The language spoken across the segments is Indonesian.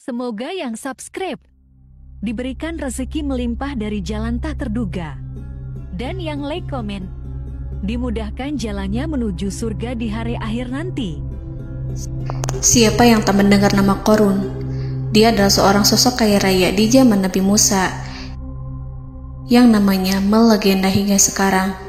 Semoga yang subscribe diberikan rezeki melimpah dari jalan tak terduga. Dan yang like komen, dimudahkan jalannya menuju surga di hari akhir nanti. Siapa yang tak mendengar nama Qorun? Dia adalah seorang sosok kaya raya di zaman Nabi Musa yang namanya melegenda hingga sekarang.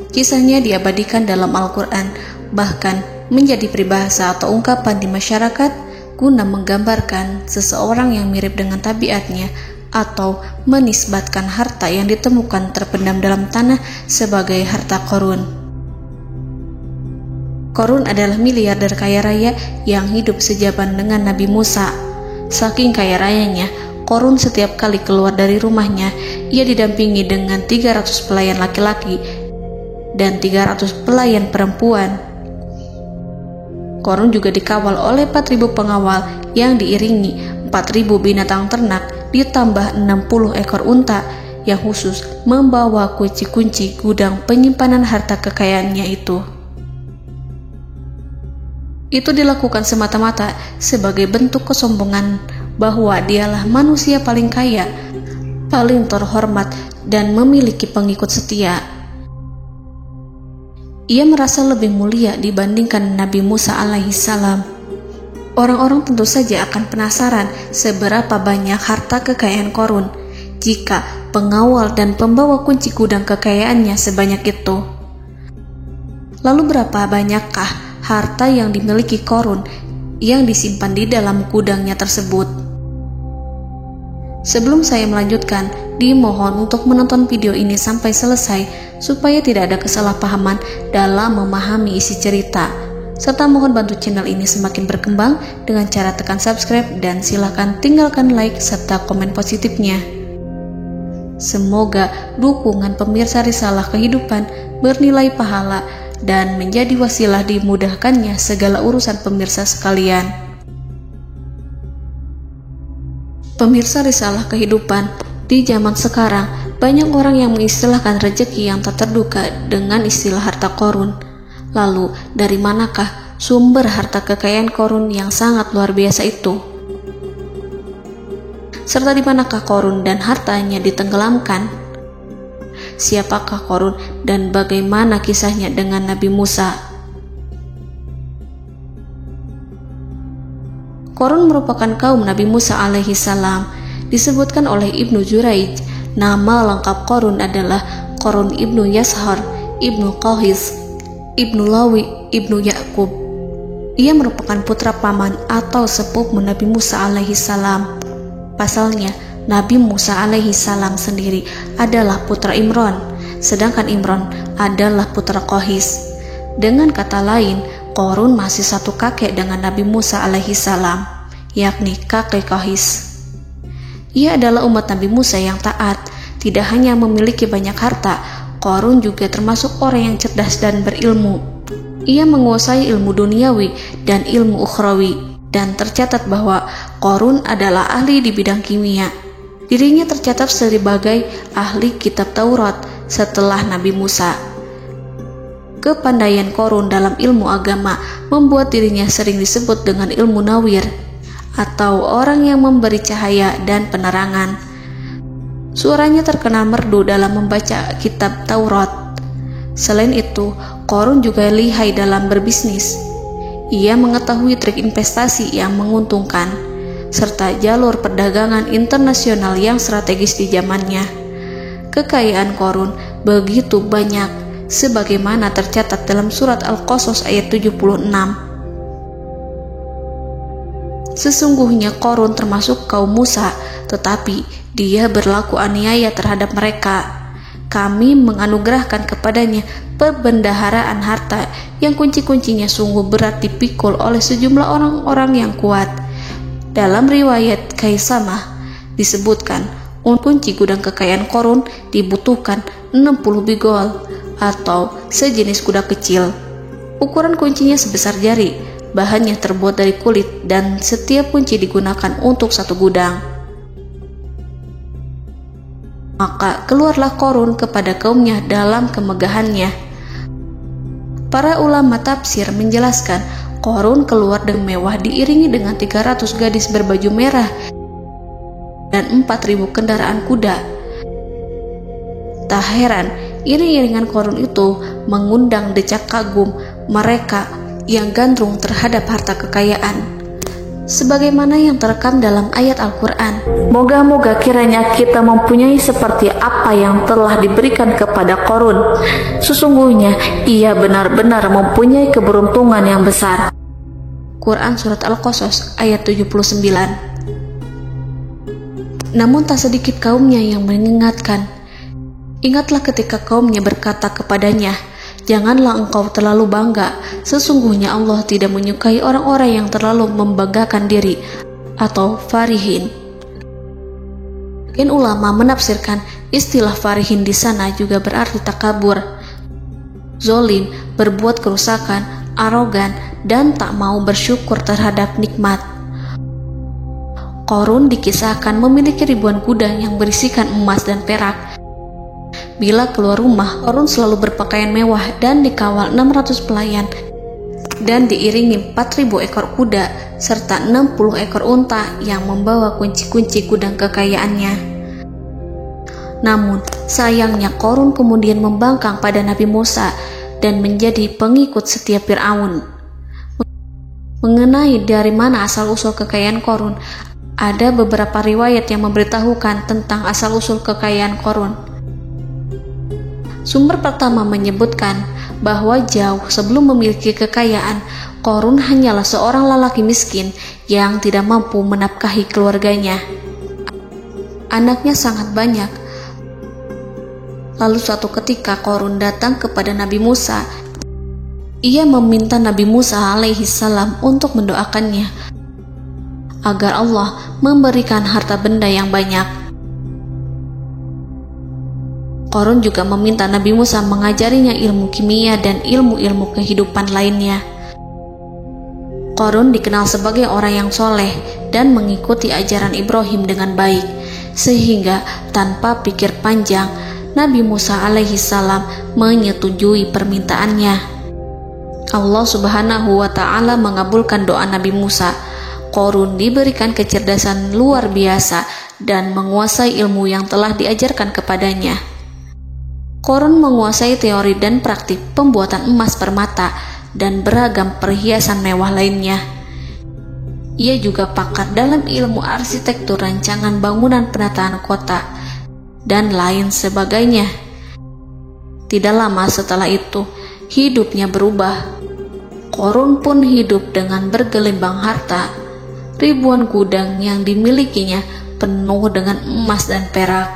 Kisahnya diabadikan dalam Al-Quran, bahkan menjadi peribahasa atau ungkapan di masyarakat guna menggambarkan seseorang yang mirip dengan tabiatnya atau menisbatkan harta yang ditemukan terpendam dalam tanah sebagai harta Qorun. Qorun adalah miliarder kaya raya yang hidup sejaman dengan Nabi Musa. Saking kaya rayanya, Qorun setiap kali keluar dari rumahnya, ia didampingi dengan 300 pelayan laki-laki dan 300 pelayan perempuan. Qorun juga dikawal oleh 4.000 pengawal yang diiringi 4.000 binatang ternak ditambah 60 ekor unta yang khusus membawa kunci-kunci gudang penyimpanan harta kekayaannya itu. Itu dilakukan semata-mata sebagai bentuk kesombongan bahwa dialah manusia paling kaya, paling terhormat, dan memiliki pengikut setia. Ia merasa lebih mulia dibandingkan Nabi Musa alaihissalam. Orang-orang tentu saja akan penasaran seberapa banyak harta kekayaan Qorun jika pengawal dan pembawa kunci gudang kekayaannya sebanyak itu. Lalu berapa banyakkah harta yang dimiliki Qorun yang disimpan di dalam gudangnya tersebut? Sebelum saya melanjutkan, dimohon untuk menonton video ini sampai selesai supaya tidak ada kesalahpahaman dalam memahami isi cerita, serta mohon bantu channel ini semakin berkembang dengan cara tekan subscribe dan silakan tinggalkan like serta komen positifnya. Semoga dukungan pemirsa Risalah Kehidupan bernilai pahala dan menjadi wasilah dimudahkannya segala urusan pemirsa sekalian. Pemirsa Risalah Kehidupan, di zaman sekarang banyak orang yang mengistilahkan rezeki yang tak terduga dengan istilah harta Qorun. Lalu dari manakah sumber harta kekayaan Qorun yang sangat luar biasa itu? Serta di manakah Qorun dan hartanya ditenggelamkan? Siapakah Qorun dan bagaimana kisahnya dengan Nabi Musa? Qorun merupakan kaum Nabi Musa alaihissalam. Disebutkan oleh Ibnu Juraij, nama lengkap Qorun adalah Qorun ibnu Yashar, ibnu Qahis, ibnu Lawi, ibnu Ya'qub. Ia merupakan putra paman atau sepupu Nabi Musa alaihissalam. Pasalnya, Nabi Musa alaihissalam sendiri adalah putra Imran, sedangkan Imran adalah putra Qahis. Dengan kata lain, Qorun masih satu kakek dengan Nabi Musa alaihissalam, yakni kakek Qahis. Ia adalah umat Nabi Musa yang taat. Tidak hanya memiliki banyak harta, Qorun juga termasuk orang yang cerdas dan berilmu. Ia menguasai ilmu duniawi dan ilmu ukhrawi, dan tercatat bahwa Qorun adalah ahli di bidang kimia. Dirinya tercatat sebagai ahli kitab Taurat setelah Nabi Musa. Kepandaian Qorun dalam ilmu agama membuat dirinya sering disebut dengan ilmu nawir, atau orang yang memberi cahaya dan penerangan. Suaranya terkenal merdu dalam membaca kitab Taurat. Selain itu, Qorun juga lihai dalam berbisnis. Ia mengetahui trik investasi yang menguntungkan, serta jalur perdagangan internasional yang strategis di zamannya. Kekayaan Qorun begitu banyak, sebagaimana tercatat dalam surat Al-Qasas ayat 76. Sesungguhnya Qorun termasuk kaum Musa, tetapi dia berlaku aniaya terhadap mereka. Kami menganugerahkan kepadanya perbendaharaan harta yang kunci-kuncinya sungguh berat dipikul oleh sejumlah orang-orang yang kuat. Dalam riwayat Kaisamah disebutkan, kunci gudang kekayaan Qorun dibutuhkan 60 bigol atau sejenis kuda kecil. Ukuran kuncinya sebesar jari, bahannya terbuat dari kulit, dan setiap kunci digunakan untuk satu gudang. Maka keluarlah Qorun kepada kaumnya dalam kemegahannya. Para ulama tafsir menjelaskan Qarun keluar dengan mewah diiringi dengan 300 gadis berbaju merah dan 4.000 kendaraan kuda. Tak heran, iring-iringan Qarun itu mengundang decak kagum mereka yang gandrung terhadap harta kekayaan. Sebagaimana yang terekam dalam ayat Al-Quran, moga-moga kiranya kita mempunyai seperti apa yang telah diberikan kepada Qarun. Sesungguhnya ia benar-benar mempunyai keberuntungan yang besar. Quran Surat Al-Qasas ayat 79. Namun tak sedikit kaumnya yang mengingatkan. Ingatlah ketika kaumnya berkata kepadanya, janganlah engkau terlalu bangga. Sesungguhnya Allah tidak menyukai orang-orang yang terlalu membanggakan diri atau farihin. Ulama menafsirkan istilah farihin di sana juga berarti takabur, zolim, berbuat kerusakan, arogan, dan tak mau bersyukur terhadap nikmat. Qarun dikisahkan memiliki ribuan kuda yang berisikan emas dan perak. Bila keluar rumah, Qarun selalu berpakaian mewah dan dikawal 600 pelayan dan diiringi 4.000 ekor kuda serta 60 ekor unta yang membawa kunci-kunci gudang kekayaannya. Namun, sayangnya Qarun kemudian membangkang pada Nabi Musa dan menjadi pengikut setia Fir'aun. Mengenai dari mana asal-usul kekayaan Qarun, ada beberapa riwayat yang memberitahukan tentang asal-usul kekayaan Qarun. Sumber pertama menyebutkan bahwa jauh sebelum memiliki kekayaan, Qarun hanyalah seorang lelaki miskin yang tidak mampu menafkahi keluarganya. Anaknya sangat banyak. Lalu suatu ketika Qarun datang kepada Nabi Musa. Ia meminta Nabi Musa alaihi salam untuk mendoakannya agar Allah memberikan harta benda yang banyak. Qarun juga meminta Nabi Musa mengajarinya ilmu kimia dan ilmu-ilmu kehidupan lainnya. Qarun dikenal sebagai orang yang soleh dan mengikuti ajaran Ibrahim dengan baik, sehingga tanpa pikir panjang, Nabi Musa alaihi salam menyetujui permintaannya. Allah Subhanahu wa ta'ala mengabulkan doa Nabi Musa. Qarun diberikan kecerdasan luar biasa dan menguasai ilmu yang telah diajarkan kepadanya. Qarun menguasai teori dan praktik pembuatan emas permata dan beragam perhiasan mewah lainnya. Ia juga pakar dalam ilmu arsitektur, rancangan bangunan, penataan kota, dan lain sebagainya. Tidak lama setelah itu, hidupnya berubah. Qarun pun hidup dengan bergelimbang harta. Ribuan gudang yang dimilikinya penuh dengan emas dan perak.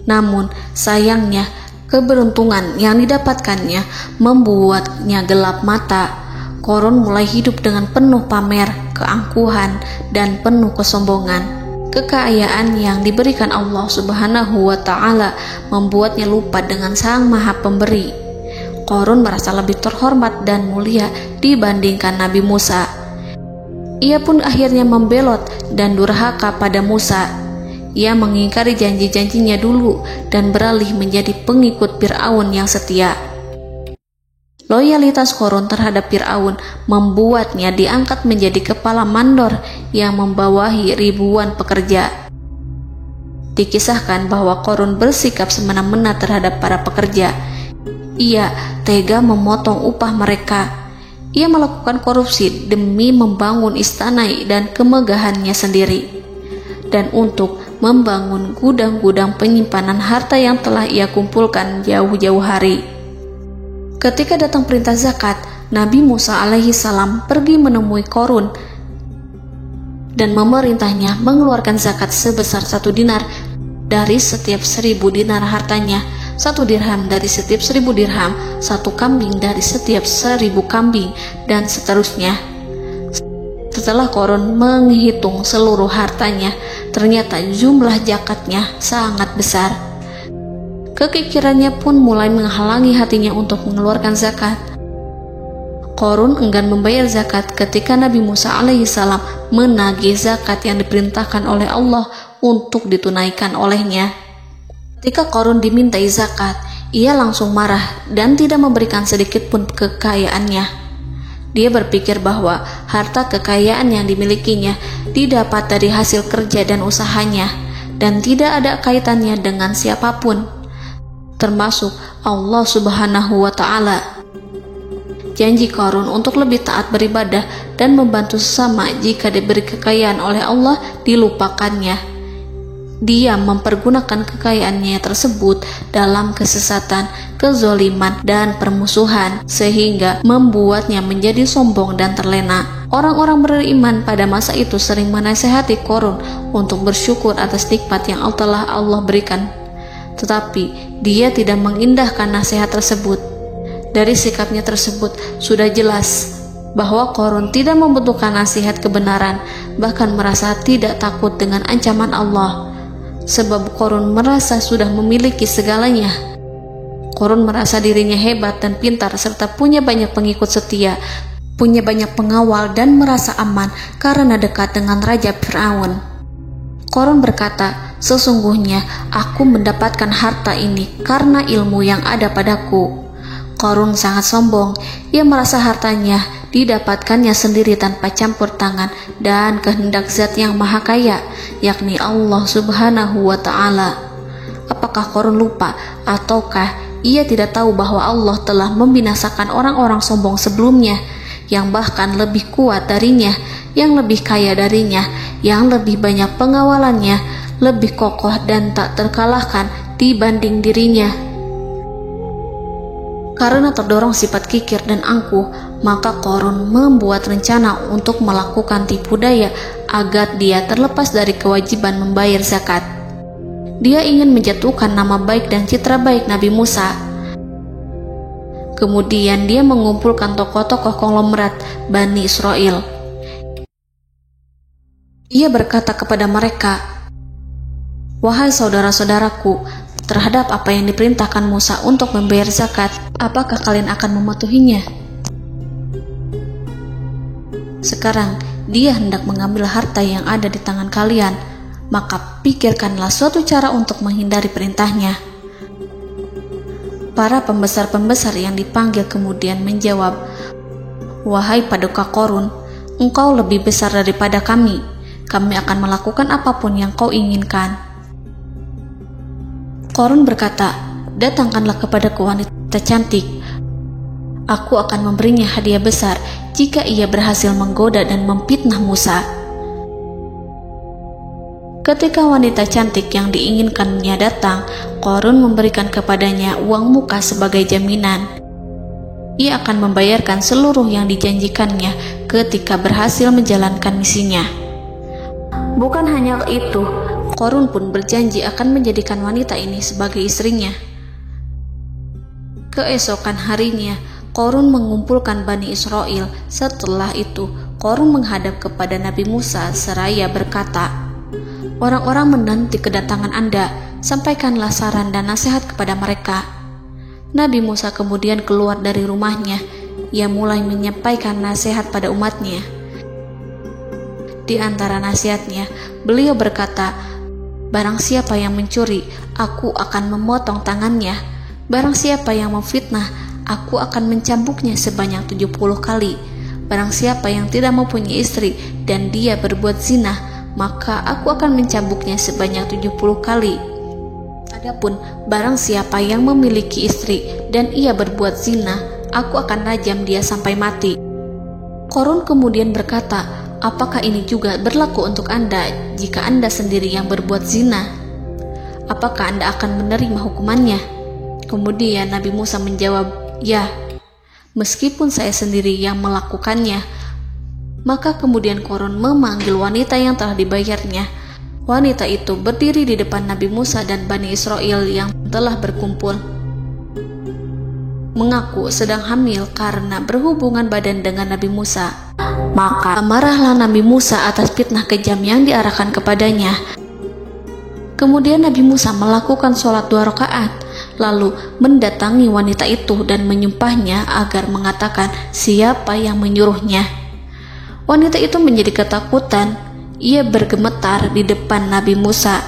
Namun, sayangnya, keberuntungan yang didapatkannya membuatnya gelap mata. Qarun mulai hidup dengan penuh pamer, keangkuhan, dan penuh kesombongan. Kekayaan yang diberikan Allah Subhanahu wa ta'ala membuatnya lupa dengan Sang Maha Pemberi. Qarun merasa lebih terhormat dan mulia dibandingkan Nabi Musa. Ia pun akhirnya membelot dan durhaka pada Musa. Ia mengingkari janji-janjinya dulu dan beralih menjadi pengikut Fir'aun yang setia. Loyalitas Qarun terhadap Fir'aun membuatnya diangkat menjadi kepala mandor yang membawahi ribuan pekerja. Dikisahkan bahwa Qarun bersikap semena-mena terhadap para pekerja. Ia tega memotong upah mereka. Ia melakukan korupsi demi membangun istana dan kemegahannya sendiri, dan untuk membangun gudang-gudang penyimpanan harta yang telah ia kumpulkan jauh-jauh hari. Ketika datang perintah zakat, Nabi Musa alaihi salam pergi menemui Qarun dan memerintahnya mengeluarkan zakat sebesar 1 dinar dari setiap 1.000 dinar hartanya, 1 dirham dari setiap 1.000 dirham, 1 kambing dari setiap 1.000 kambing, dan seterusnya. Setelah Qarun menghitung seluruh hartanya, ternyata jumlah zakatnya sangat besar. Kekikirannya pun mulai menghalangi hatinya untuk mengeluarkan zakat. Qarun enggan membayar zakat ketika Nabi Musa alaihissalam menagih zakat yang diperintahkan oleh Allah untuk ditunaikan olehnya. Ketika Qarun dimintai zakat, ia langsung marah dan tidak memberikan sedikit pun kekayaannya. Dia berpikir bahwa harta kekayaan yang dimilikinya didapat dari hasil kerja dan usahanya, dan tidak ada kaitannya dengan siapapun, termasuk Allah Subhanahu wa Ta'ala. Janji Qarun untuk lebih taat beribadah dan membantu sesama jika diberi kekayaan oleh Allah dilupakannya. Dia mempergunakan kekayaannya tersebut dalam kesesatan, kezoliman, dan permusuhan, sehingga membuatnya menjadi sombong dan terlena. Orang-orang beriman pada masa itu sering menasihati Qarun untuk bersyukur atas nikmat yang telah Allah berikan. Tetapi dia tidak mengindahkan nasihat tersebut. Dari sikapnya tersebut sudah jelas bahwa Qarun tidak membutuhkan nasihat kebenaran, bahkan merasa tidak takut dengan ancaman Allah. Sebab Qarun merasa sudah memiliki segalanya. Qarun merasa dirinya hebat dan pintar serta punya banyak pengikut setia, punya banyak pengawal dan merasa aman karena dekat dengan Raja Fir'aun. Qarun berkata, "Sesungguhnya aku mendapatkan harta ini karena ilmu yang ada padaku." Qarun sangat sombong. Ia merasa hartanya didapatkannya sendiri tanpa campur tangan dan kehendak Zat yang Maha Kaya, yakni Allah Subhanahu wa Ta'ala. Apakah Qarun lupa ataukah ia tidak tahu bahwa Allah telah membinasakan orang-orang sombong sebelumnya, yang bahkan lebih kuat darinya, yang lebih kaya darinya, yang lebih banyak pengawalannya, lebih kokoh dan tak terkalahkan dibanding dirinya? Karena terdorong sifat kikir dan angkuh, maka Qarun membuat rencana untuk melakukan tipu daya agar dia terlepas dari kewajiban membayar zakat. Dia ingin menjatuhkan nama baik dan citra baik Nabi Musa. Kemudian dia mengumpulkan tokoh-tokoh konglomerat Bani Israel. Ia berkata kepada mereka, "Wahai saudara-saudaraku, terhadap apa yang diperintahkan Musa untuk membayar zakat, apakah kalian akan mematuhinya? Sekarang dia hendak mengambil harta yang ada di tangan kalian, maka pikirkanlah suatu cara untuk menghindari perintahnya." Para pembesar-pembesar yang dipanggil kemudian menjawab, "Wahai paduka Qarun, engkau lebih besar daripada kami. Kami akan melakukan apapun yang kau inginkan." Qarun berkata, "Datangkanlah kepadaku wanita cantik. Aku akan memberinya hadiah besar jika ia berhasil menggoda dan memfitnah Musa." Ketika wanita cantik yang diinginkannya datang, Qarun memberikan kepadanya uang muka sebagai jaminan. Ia akan membayarkan seluruh yang dijanjikannya ketika berhasil menjalankan misinya. Bukan hanya itu, Qarun pun berjanji akan menjadikan wanita ini sebagai istrinya. Keesokan harinya, Qarun mengumpulkan Bani Israel. Setelah itu, Qarun menghadap kepada Nabi Musa seraya berkata, "Orang-orang menanti kedatangan Anda, sampaikanlah saran dan nasihat kepada mereka." Nabi Musa kemudian keluar dari rumahnya. Ia mulai menyampaikan nasihat pada umatnya. Di antara nasihatnya, beliau berkata, "Barang siapa yang mencuri, aku akan memotong tangannya. Barang siapa yang memfitnah, aku akan mencambuknya sebanyak 70 kali. Barang siapa yang tidak mempunyai istri dan dia berbuat zina, maka aku akan mencambuknya sebanyak 70 kali. Adapun barang siapa yang memiliki istri dan ia berbuat zina, aku akan rajam dia sampai mati." Qarun kemudian berkata, "Apakah ini juga berlaku untuk Anda jika Anda sendiri yang berbuat zina? Apakah Anda akan menerima hukumannya?" Kemudian Nabi Musa menjawab, "Ya, meskipun saya sendiri yang melakukannya." Maka kemudian Qarun memanggil wanita yang telah dibayarnya. Wanita itu berdiri di depan Nabi Musa dan Bani Israel yang telah berkumpul, mengaku sedang hamil karena berhubungan badan dengan Nabi Musa. Maka marahlah Nabi Musa atas fitnah kejam yang diarahkan kepadanya. Kemudian Nabi Musa melakukan sholat 2 rakaat, lalu mendatangi wanita itu dan menyumpahnya agar mengatakan siapa yang menyuruhnya. Wanita itu menjadi ketakutan. Ia bergemetar di depan Nabi Musa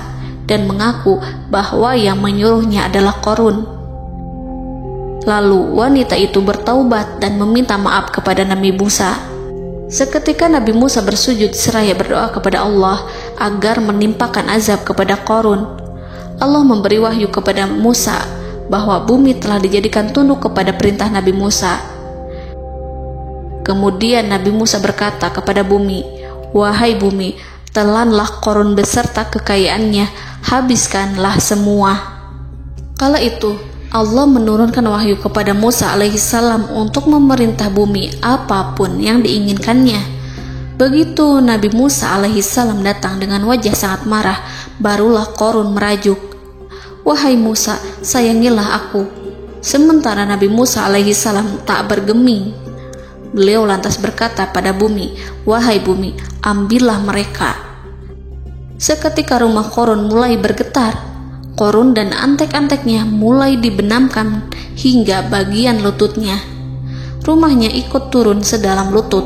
dan mengaku bahwa yang menyuruhnya adalah Qarun. Lalu wanita itu bertaubat dan meminta maaf kepada Nabi Musa. Seketika Nabi Musa bersujud seraya berdoa kepada Allah agar menimpakan azab kepada Qarun. Allah memberi wahyu kepada Musa bahwa bumi telah dijadikan tunduk kepada perintah Nabi Musa. Kemudian Nabi Musa berkata kepada bumi, "Wahai bumi, telanlah Qarun beserta kekayaannya, habiskanlah semua." Kala itu Allah menurunkan wahyu kepada Musa alaihissalam untuk memerintah bumi apapun yang diinginkannya. Begitu Nabi Musa alaihissalam datang dengan wajah sangat marah, barulah Qarun merajuk, "Wahai Musa, sayangilah aku." Sementara Nabi Musa alaihissalam tak bergeming. Beliau lantas berkata pada bumi, "Wahai bumi, ambillah mereka." Seketika rumah Qarun mulai bergetar. Qarun dan antek-anteknya mulai dibenamkan hingga bagian lututnya. Rumahnya ikut turun sedalam lutut.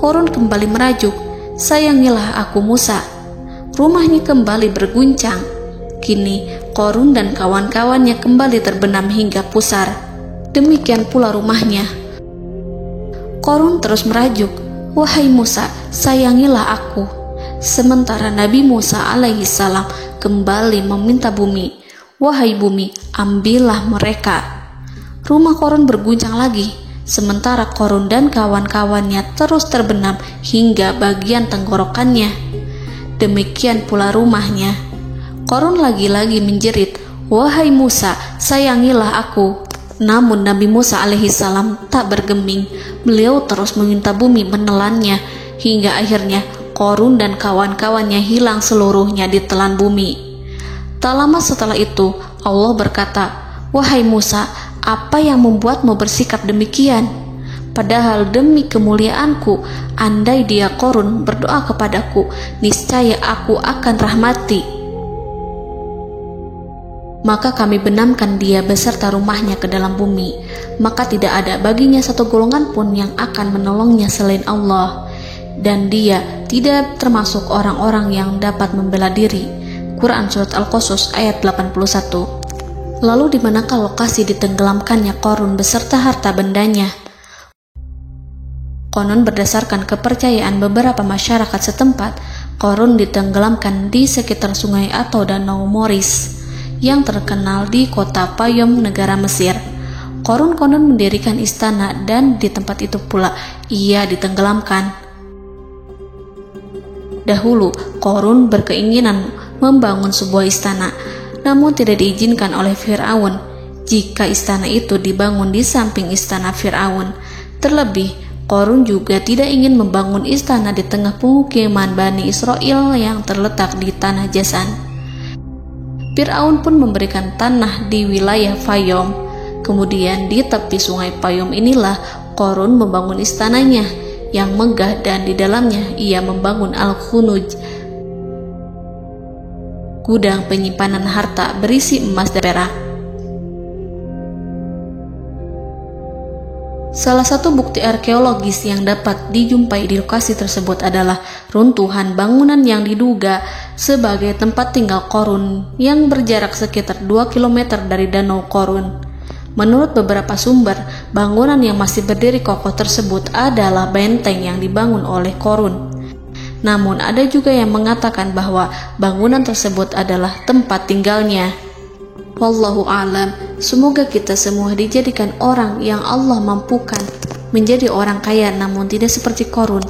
Qarun kembali merajuk, "Sayangilah aku Musa." Rumahnya kembali berguncang. Kini Qarun dan kawan-kawannya kembali terbenam hingga pusar. Demikian pula rumahnya. Qarun terus merajuk, "Wahai Musa, sayangilah aku." Sementara Nabi Musa alaihissalam kembali meminta bumi, "Wahai bumi, ambillah mereka." Rumah Qarun berguncang lagi, sementara Qarun dan kawan-kawannya terus terbenam hingga bagian tenggorokannya. Demikian pula rumahnya. Qarun lagi-lagi menjerit, "Wahai Musa, sayangilah aku." Namun Nabi Musa alaihissalam tak bergeming. Beliau terus meminta bumi menelannya, hingga akhirnya Qarun dan kawan-kawannya hilang seluruhnya ditelan bumi. Tak lama setelah itu Allah berkata, "Wahai Musa, apa yang membuatmu bersikap demikian? Padahal demi kemuliaanku, andai dia Qarun berdoa kepadaku, niscaya aku akan rahmati. Maka kami benamkan dia beserta rumahnya ke dalam bumi, maka tidak ada baginya satu golongan pun yang akan menolongnya selain Allah. Dan dia tidak termasuk orang-orang yang dapat membela diri." Quran Surat Al-Qasas ayat 81. Lalu di manakah lokasi ditenggelamkannya Qarun beserta harta bendanya? Konon berdasarkan kepercayaan beberapa masyarakat setempat, Qarun ditenggelamkan di sekitar sungai atau danau Moris yang terkenal di kota Payom, negara Mesir. Qarun konon mendirikan istana dan di tempat itu pula ia ditenggelamkan. Dahulu, Qarun berkeinginan membangun sebuah istana, namun tidak diizinkan oleh Fir'aun jika istana itu dibangun di samping istana Fir'aun. Terlebih, Qarun juga tidak ingin membangun istana di tengah pemukiman Bani Israel yang terletak di tanah Jasan. Fir'aun pun memberikan tanah di wilayah Fayom. Kemudian di tepi sungai Payom inilah Qarun membangun istananya yang megah, dan di dalamnya ia membangun Al-Khunuj, gudang penyimpanan harta berisi emas dan perak. Salah satu bukti arkeologis yang dapat dijumpai di lokasi tersebut adalah runtuhan bangunan yang diduga sebagai tempat tinggal Qarun yang berjarak sekitar 2 km dari Danau Qarun. Menurut beberapa sumber, bangunan yang masih berdiri kokoh tersebut adalah benteng yang dibangun oleh Qarun. Namun ada juga yang mengatakan bahwa bangunan tersebut adalah tempat tinggalnya. Wallahu a'lam. Semoga kita semua dijadikan orang yang Allah mampukan menjadi orang kaya namun tidak seperti Qarun